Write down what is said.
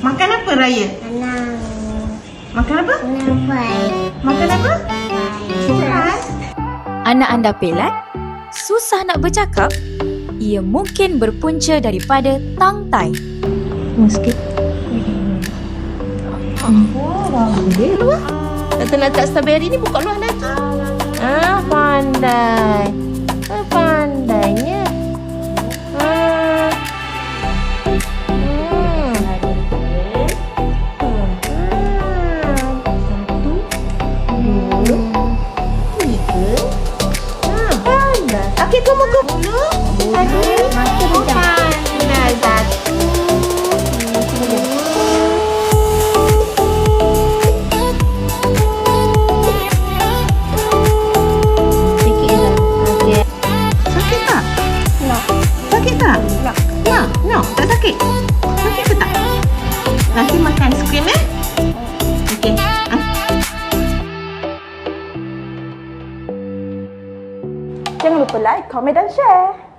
Makan apa Raya? Makan apa? Makan apa? Fries. Anak anda pelat? Susah nak bercakap? Ia mungkin berpunca daripada tangtai. Sikit. Boleh luar. Tante nak letak strawberry ni buka luar lagi. Pandai. Pandainya. Okey, kamu ke dulu. Tadi pandai satu. Sikit dah. Okey. Sakit tak? Tak. Sakit tak? Tak. No, tak sakit. Sakit ke tak? Nanti makan es krim Okey. Jangan lupa like, komen dan share.